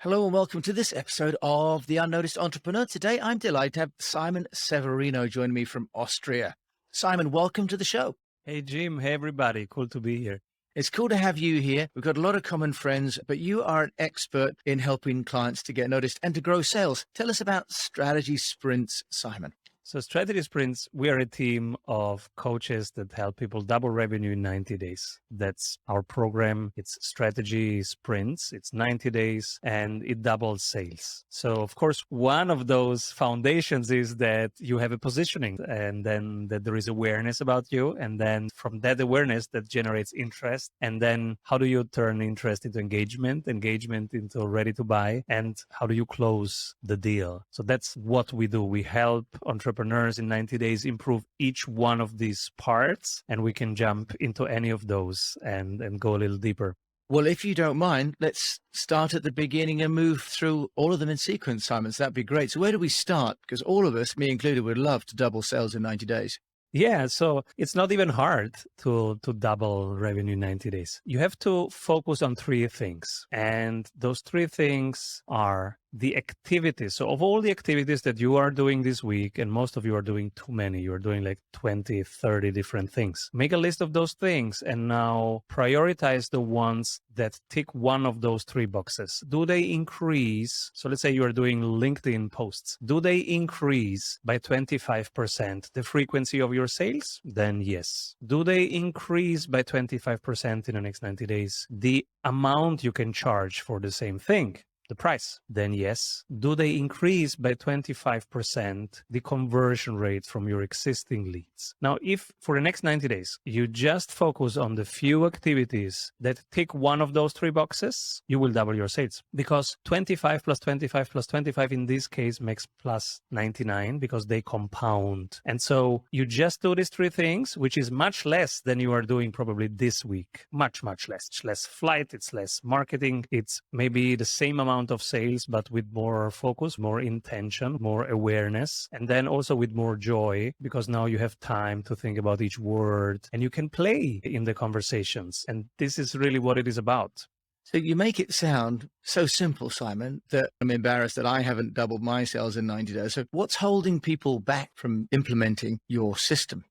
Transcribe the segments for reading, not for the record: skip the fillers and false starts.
Hello and welcome to this episode of The Unnoticed Entrepreneur. Today, I'm delighted to have Simon Severino join me from Austria. Simon, welcome to the show. Hey, Jim. Hey, everybody. Cool to be here. It's cool to have you here. We've got a lot of common friends, but you are an expert in helping clients to get noticed and to grow sales. Tell us about strategy sprints, Simon. So Strategy Sprints, we are a team of coaches that help people double revenue in 90 days. That's our program. It's Strategy Sprints. It's 90 days and it doubles sales. So of course, one of those foundations is that you have a positioning and then that there is awareness about you. And then from that awareness that generates interest. And then how do you turn interest into engagement into ready to buy? And how do you close the deal? So that's what we do. We help entrepreneurs in 90 days improve each one of these parts, and we can jump into any of those and go a little deeper. Well, if you don't mind, let's start at the beginning and move through all of them in sequence, Simon. So that'd be great. So where do we start? Because all of us, me included, would love to double sales in 90 days. Yeah, so it's not even hard to double revenue in 90 days. You have to focus on three things. And those three things are the activities. So of all the activities that you are doing this week, and most of you are doing too many, you're doing like 20, 30 different things. Make a list of those things and now prioritize the ones that tick one of those three boxes. Do they increase? So let's say you are doing LinkedIn posts. Do they increase by 25% the frequency of your sales? Then yes. Do they increase by 25% in the next 90 days the amount you can charge for the same thing? The price, then yes. Do they increase by 25% the conversion rate from your existing leads? Now, if for the next 90 days, you just focus on the few activities that tick one of those three boxes, you will double your sales, because 25 plus 25 plus 25 in this case makes plus 99 because they compound. And so you just do these three things, which is much less than you are doing probably this week. Much, much less. It's less flight, it's less marketing, it's maybe the same amount of sales, but with more focus, more intention, more awareness, and then also with more joy, because now you have time to think about each word and you can play in the conversations. And this is really what it is about. So you make it sound so simple, Simon, that I'm embarrassed that I haven't doubled my sales in 90 days. So what's holding people back from implementing your system?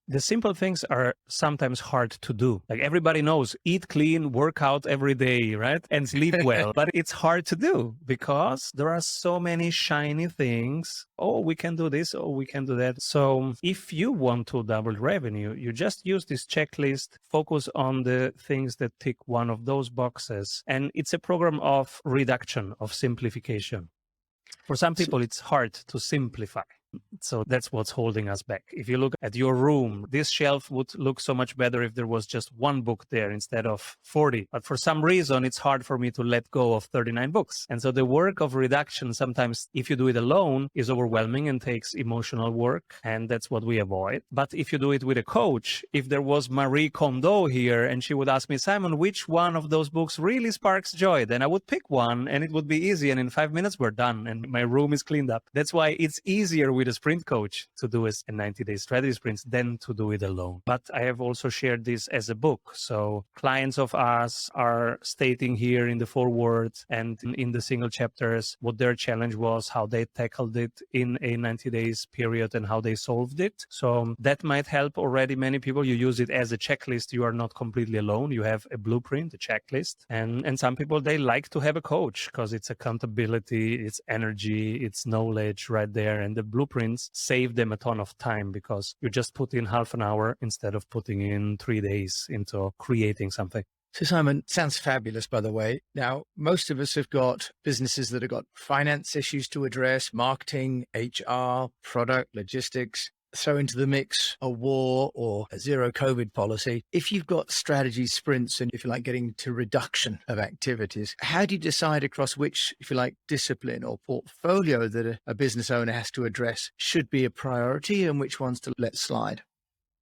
The simple things are sometimes hard to do. Like everybody knows, eat clean, work out every day, right? And sleep well. But it's hard to do because there are so many shiny things. Oh, we can do this. Oh, we can do that. So if you want to double revenue, you just use this checklist, focus on the things that tick one of those boxes. And it's a program of reduction, of simplification. For some people, it's hard to simplify. So that's what's holding us back. If you look at your room, this shelf would look so much better if there was just one book there instead of 40. But for some reason, it's hard for me to let go of 39 books. And so the work of reduction, sometimes if you do it alone, is overwhelming and takes emotional work. And that's what we avoid. But if you do it with a coach, if there was Marie Kondo here and she would ask me, Simon, which one of those books really sparks joy? Then I would pick one and it would be easy. And in 5 minutes, we're done and my room is cleaned up. That's why it's easier with a sprint coach to do a 90-day strategy sprints than to do it alone. But I have also shared this as a book. So clients of us are stating here in the foreword and in the single chapters what their challenge was, how they tackled it in a 90 days period and how they solved it. So that might help already many people. You use it as a checklist. You are not completely alone. You have a blueprint, a checklist. And some people, they like to have a coach because it's accountability, it's energy, it's knowledge right there. And the blueprint save them a ton of time because you just put in half an hour instead of putting in 3 days into creating something. So Simon, sounds fabulous, by the way. Now, most of us have got businesses that have got finance issues to address, marketing, HR, product, logistics. Throw into the mix a war or a zero COVID policy. If you've got strategy sprints and if you like getting to reduction of activities, how do you decide across which, if you like, discipline or portfolio that a business owner has to address should be a priority and which ones to let slide?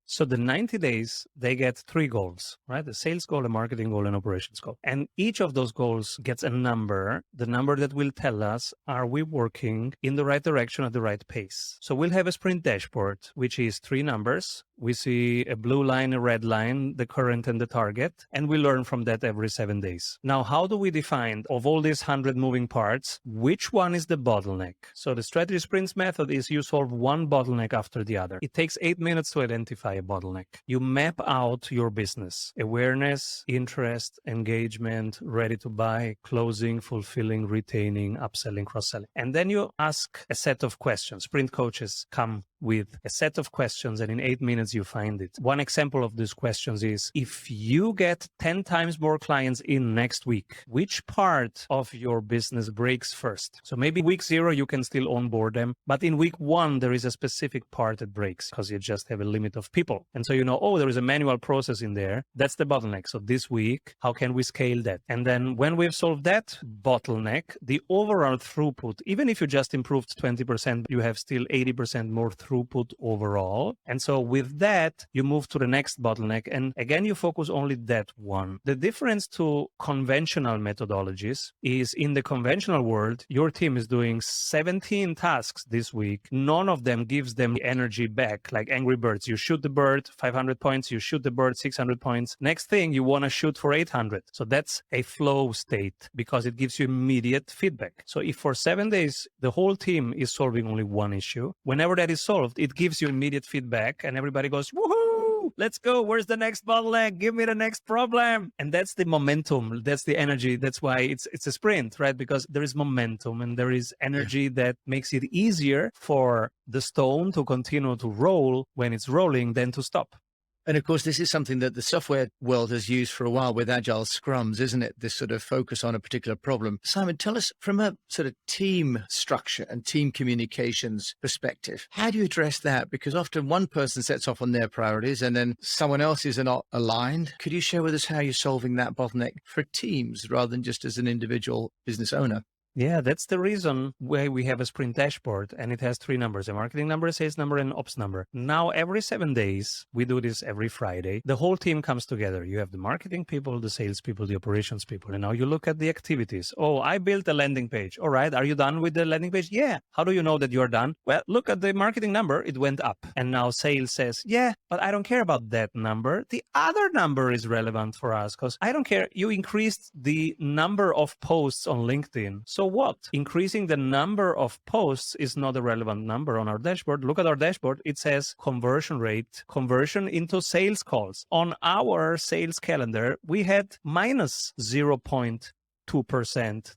So the 90 days, they get 3 goals, right? The sales goal, a marketing goal, and operations goal. And each of those goals gets a number, the number that will tell us, are we working in the right direction at the right pace? So we'll have a sprint dashboard, which is 3 numbers. We see a blue line, a red line, the current and the target, and we learn from that every 7 days. Now, how do we define, of all these 100 moving parts, which one is the bottleneck? So the strategy sprints method is you solve one bottleneck after the other. It takes 8 minutes to identify a bottleneck. You map out your business: awareness, interest, engagement, ready to buy, closing, fulfilling, retaining, upselling, cross-selling. And then you ask a set of questions. Sprint coaches come with a set of questions, and in 8 minutes you find it. One example of these questions is, if you get 10 times more clients in next week, which part of your business breaks first? So maybe week 0 you can still onboard them, but in week 1 there is a specific part that breaks because you just have a limit of people. And so you know, oh, there is a manual process in there. That's the bottleneck. So this week, how can we scale that? And then when we've solved that bottleneck, the overall throughput, even if you just improved 20%, you have still 80% more throughput overall. And so with that, you move to the next bottleneck. And again, you focus only that one. The difference to conventional methodologies is, in the conventional world, your team is doing 17 tasks this week. None of them gives them the energy back, like Angry Birds. You shoot the bird, 500 points, you shoot the bird, 600 points. Next thing, you want to shoot for 800. So that's a flow state because it gives you immediate feedback. So if for 7 days, the whole team is solving only one issue, whenever that is solved, it gives you immediate feedback and everybody goes, woohoo, let's go. Where's the next bottleneck? Give me the next problem. And that's the momentum. That's the energy. That's why it's a sprint, right? Because there is momentum and there is energy that makes it easier for the stone to continue to roll when it's rolling than to stop. And of course, this is something that the software world has used for a while with agile scrums, isn't it? This sort of focus on a particular problem. Simon, tell us, from a sort of team structure and team communications perspective, how do you address that? Because often one person sets off on their priorities and then someone else is not aligned. Could you share with us how you're solving that bottleneck for teams rather than just as an individual business owner? Yeah, that's the reason why we have a sprint dashboard, and it has 3 numbers: a marketing number, a sales number, and an ops number. Now, every 7 days, we do this every Friday. The whole team comes together. You have the marketing people, the sales people, the operations people, and now you look at the activities. Oh, I built a landing page. All right, are you done with the landing page? Yeah. How do you know that you're done? Well, look at the marketing number. It went up. And now sales says, yeah, but I don't care about that number. The other number is relevant for us because I don't care. You increased the number of posts on LinkedIn. So what? Increasing the number of posts is not a relevant number on our dashboard. Look at our dashboard. It says conversion rate, conversion into sales calls. On our sales calendar, we had minus 0.2%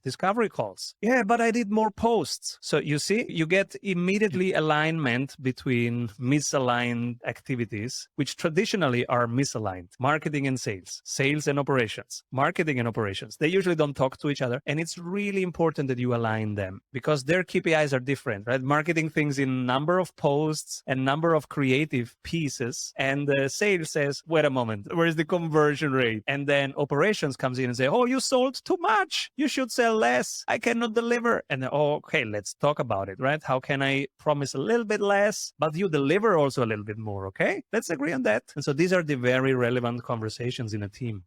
discovery calls. Yeah, but I did more posts. So you see, you get immediately alignment between misaligned activities, which traditionally are misaligned. Marketing and sales, sales and operations, marketing and operations. They usually don't talk to each other. And it's really important that you align them because their KPIs are different, right? Marketing thinks in number of posts and number of creative pieces. And sales says, wait a moment, where's the conversion rate? And then operations comes in and say, oh, you sold too much. You should sell less. I cannot deliver. And then, oh, okay, let's talk about it, right? How can I promise a little bit less, but you deliver also a little bit more? Okay, let's agree on that. And so these are the very relevant conversations in a team.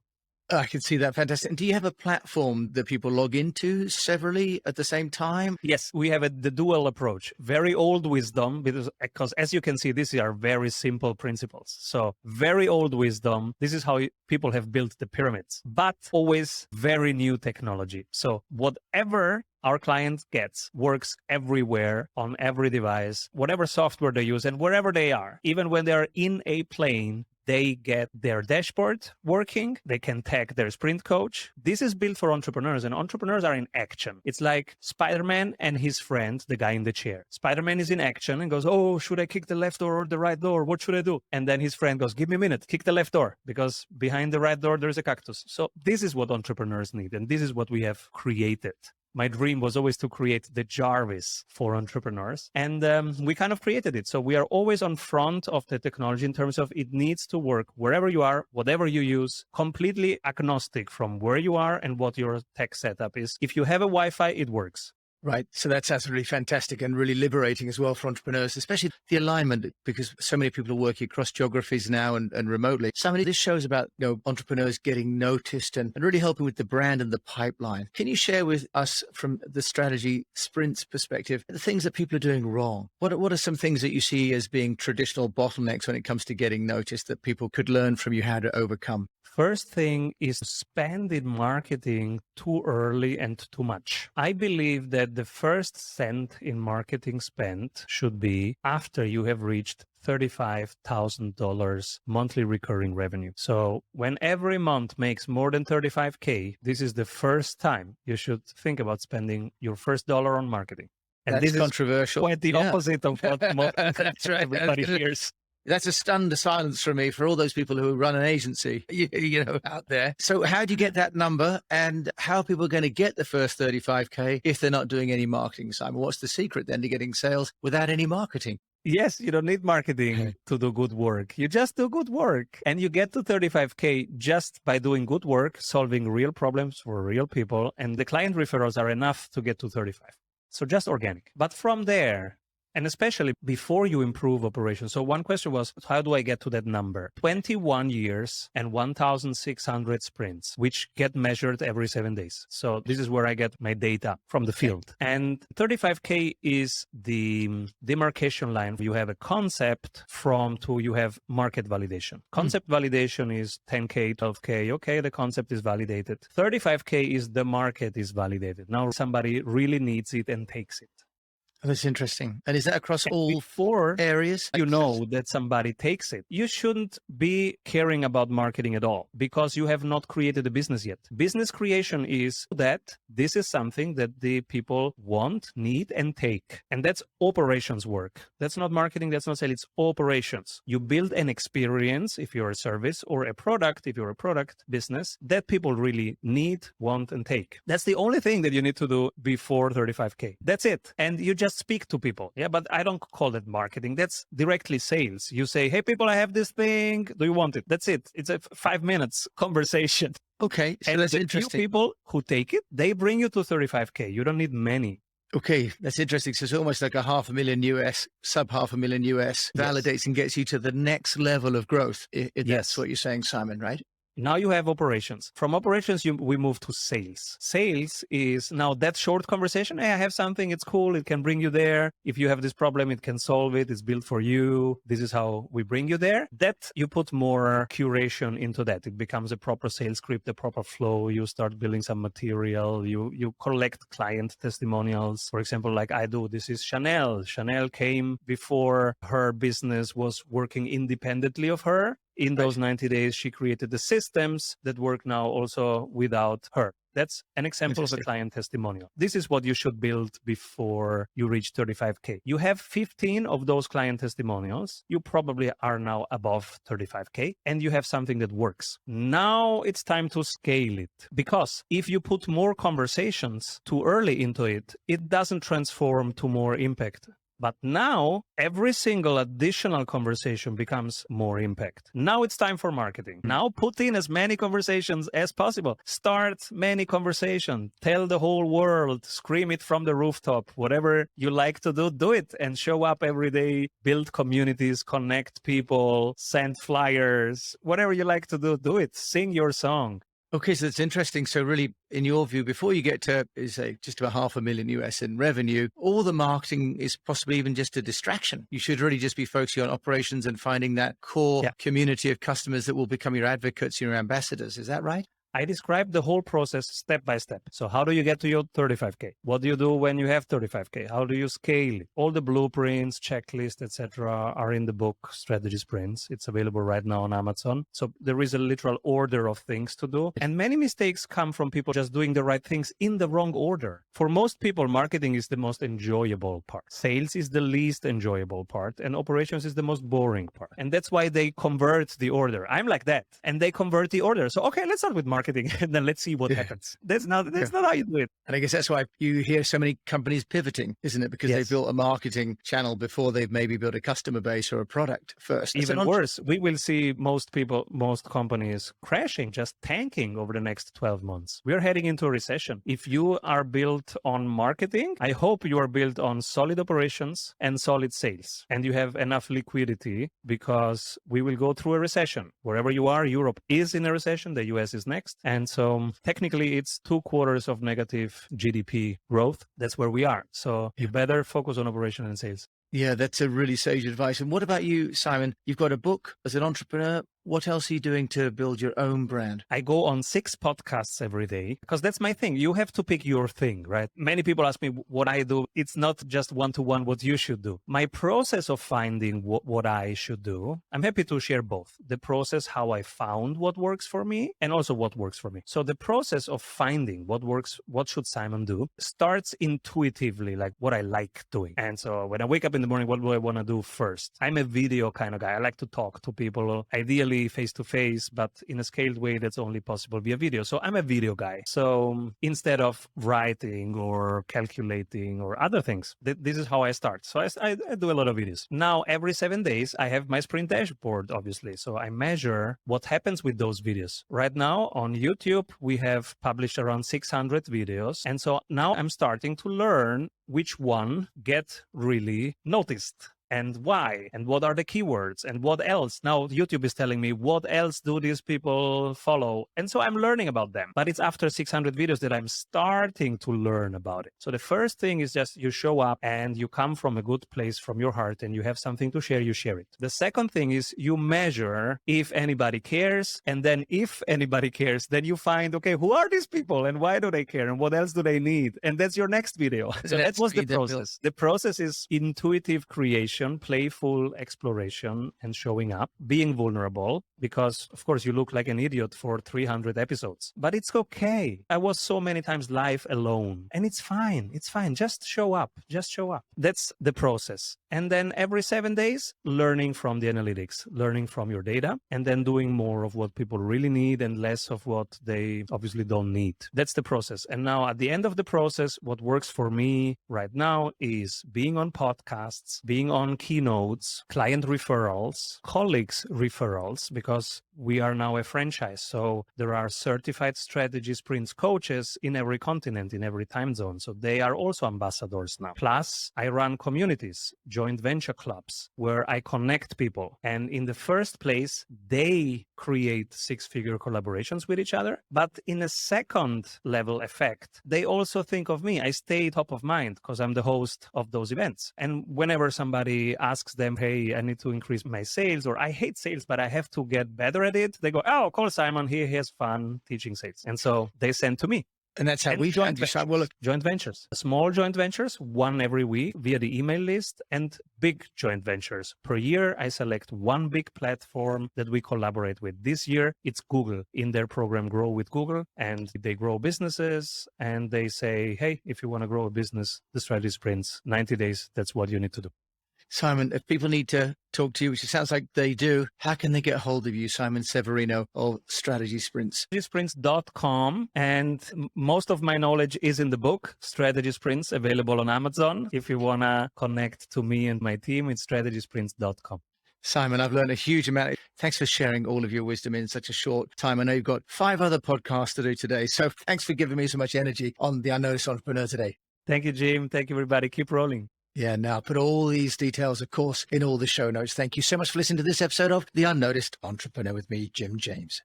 I can see that. Fantastic. And do you have a platform that people log into severally at the same time? Yes, we have the dual approach. Very old wisdom, because as you can see, these are very simple principles. So very old wisdom. This is how people have built the pyramids, but always very new technology. So whatever our client gets works everywhere on every device, whatever software they use and wherever they are, even when they're in a plane, they get their dashboard working. They can tag their sprint coach. This is built for entrepreneurs, and entrepreneurs are in action. It's like Spider-Man and his friend, the guy in the chair. Spider-Man is in action and goes, oh, should I kick the left door or the right door? What should I do? And then his friend goes, give me a minute, kick the left door, because behind the right door, there's a cactus. So this is what entrepreneurs need, and this is what we have created. My dream was always to create the Jarvis for entrepreneurs. And we kind of created it. So we are always on front of the technology in terms of it needs to work wherever you are, whatever you use, completely agnostic from where you are and what your tech setup is. If you have a Wi-Fi, it works. Right. So that's absolutely fantastic and really liberating as well for entrepreneurs, especially the alignment, because so many people are working across geographies now and remotely. Somebody, this shows about, entrepreneurs getting noticed and really helping with the brand and the pipeline. Can you share with us from the strategy sprints perspective, the things that people are doing wrong? What are some things that you see as being traditional bottlenecks when it comes to getting noticed that people could learn from you how to overcome? First thing is spend in marketing too early and too much. I believe that the first cent in marketing spent should be after you have reached $35,000 monthly recurring revenue. So when every month makes more than 35K, this is the first time you should think about spending your first dollar on marketing. And That's this is controversial. quite the opposite of what That's right. everybody hears. That's a stunned silence from me for all those people who run an agency, out there. So how do you get that number, and how are people going to get the first 35K if they're not doing any marketing, Simon? What's the secret then to getting sales without any marketing? Yes, you don't need marketing to do good work. You just do good work. And you get to 35K just by doing good work, solving real problems for real people. And the client referrals are enough to get to 35. So just organic. But from there, and especially before you improve operations. So one question was, how do I get to that number? 21 years and 1,600 sprints, which get measured every 7 days. So this is where I get my data from the field. And 35K is the demarcation line. You have a concept you have market validation. Concept validation is 10K, 12K. Okay, the concept is validated. 35K is the market is validated. Now somebody really needs it and takes it. Oh, that's interesting. And is that across all four areas? You know that somebody takes it. You shouldn't be caring about marketing at all because you have not created a business yet. Business creation is that this is something that the people want, need, and take. And that's operations work. That's not marketing. That's not sales. It's operations. You build an experience if you're a service, or a product if you're a product business, that people really need, want, and take. That's the only thing that you need to do before 35K. That's it. And you just speak to people. Yeah, but I don't call it marketing. That's directly sales. You say, hey, people, I have this thing. Do you want it? That's it. It's a 5 minutes conversation. Okay, so and that's the interesting. few people who take it, they bring you to 35K. You don't need many. Okay, that's interesting. So it's almost like a $500,000 US, sub $500,000 US, validates and gets you to the next level of growth. If that's what you're saying, Simon, right? Now you have operations. From operations, we move to sales. Sales is now that short conversation. Hey, I have something. It's cool. It can bring you there. If you have this problem, it can solve it. It's built for you. This is how we bring you there. That you put more curation into that. It becomes a proper sales script, a proper flow. You start building some material. You collect client testimonials. For example, like I do, this is Chanel. Chanel came before her business was working independently of her. In those 90 days, she created the systems that work now also without her. That's an example of a client testimonial. This is what you should build before you reach 35K. You have 15 of those client testimonials. You probably are now above 35K and you have something that works. Now it's time to scale it, because if you put more conversations too early into it, it doesn't transform to more impact. But now every single additional conversation becomes more impact. Now it's time for marketing. Now put in as many conversations as possible. Start many conversations. Tell the whole world. Scream it from the rooftop. Whatever you like to do, do it and show up every day. Build communities, connect people, send flyers. Whatever you like to do, do it. Sing your song. Okay, so that's interesting. So really, in your view, before you get to, say, just about $500,000 US in revenue, all the marketing is possibly even just a distraction. You should really just be focusing on operations and finding that core community of customers that will become your advocates, your ambassadors. Is that right? I described the whole process step by step. So how do you get to your 35K? What do you do when you have 35K? How do you scale it? All the blueprints, checklists, etc. are in the book Strategy Sprints. It's available right now on Amazon. So there is a literal order of things to do. And many mistakes come from people just doing the right things in the wrong order. For most people, marketing is the most enjoyable part. Sales is the least enjoyable part. And operations is the most boring part. And that's why they convert the order. I'm like that. And they convert the order. So, okay, let's start with marketing. marketing and then let's see what happens. That's not how you do it. And I guess that's why you hear so many companies pivoting, isn't it? Because they've built a marketing channel before they've maybe built a customer base or a product first. Even worse, we will see most companies crashing, just tanking over the next 12 months. We are heading into a recession. If you are built on marketing, I hope you are built on solid operations and solid sales. And you have enough liquidity, because we will go through a recession. Wherever you are, Europe is in a recession, the US is next. And so technically it's 2 quarters of negative GDP growth. That's where we are. So you better focus on operation and sales. Yeah, that's a really sage advice. And what about you, Simon? You've got a book as an entrepreneur. What else are you doing to build your own brand? I go on 6 podcasts every day, because that's my thing. You have to pick your thing, right? Many people ask me what I do. It's not just one-to-one what you should do. My process of finding what I should do, I'm happy to share both. The process, how I found what works for me, and also what works for me. So the process of finding what works, what should Simon do, starts intuitively, like what I like doing. And so when I wake up in the morning, what do I want to do first? I'm a video kind of guy. I like to talk to people, ideally face to face, but in a scaled way that's only possible via video. So I'm a video guy. So instead of writing or calculating or other things, this is how I start. So I do a lot of videos. Now, every 7 days, I have my sprint dashboard, obviously. So I measure what happens with those videos. Right now on YouTube, we have published around 600 videos. And so now I'm starting to learn which one get really noticed. And why, and what are the keywords, and what else? Now YouTube is telling me what else do these people follow, and so I'm learning about them. But it's after 600 videos that I'm starting to learn about it. So the first thing is just you show up and you come from a good place, from your heart, and you have something to share, you share it. The second thing is you measure if anybody cares, and then if anybody cares, then you find, okay, who are these people and why do they care and what else do they need? And that's your next video. So that was the process. The process is intuitive creation, playful exploration, and showing up, being vulnerable, because of course you look like an idiot for 300 episodes, but it's okay. I was so many times live alone, and it's fine. It's fine. Just show up. Just show up. That's the process. And then every 7 days, learning from the analytics, learning from your data, and then doing more of what people really need and less of what they obviously don't need. That's the process. And now at the end of the process, what works for me right now is being on podcasts, being on keynotes, client referrals, colleagues referrals, because we are now a franchise. So there are certified strategy sprints coaches in every continent, in every time zone. So they are also ambassadors now. Plus, I run communities, joint venture clubs, where I connect people. And in the first place, they create 6-figure collaborations with each other. But in a second level effect, they also think of me. I stay top of mind because I'm the host of those events. And whenever somebody asks them, hey, I need to increase my sales, or I hate sales, but I have to get better at it, they go, oh, call Simon. He has fun teaching sales. And so they send to me. And that's how we joint ventures. Joint ventures, small joint ventures, one every week via the email list, and big joint ventures. Per year, I select one big platform that we collaborate with. This year, it's Google in their program Grow with Google, and they grow businesses and they say, hey, if you want to grow a business, the strategy sprints, 90 days, that's what you need to do. Simon, if people need to talk to you, which it sounds like they do, how can they get a hold of you, Simon Severino of Strategy Sprints? StrategySprints.com. And most of my knowledge is in the book, Strategy Sprints, available on Amazon. If you want to connect to me and my team, it's StrategySprints.com. Simon, I've learned a huge amount. Thanks for sharing all of your wisdom in such a short time. I know you've got 5 other podcasts to do today. So thanks for giving me so much energy on The Unnoticed Entrepreneur today. Thank you, Jim. Thank you, everybody. Keep rolling. Yeah, now I'll put all these details, of course, in all the show notes. Thank you so much for listening to this episode of The Unnoticed Entrepreneur with me, Jim James.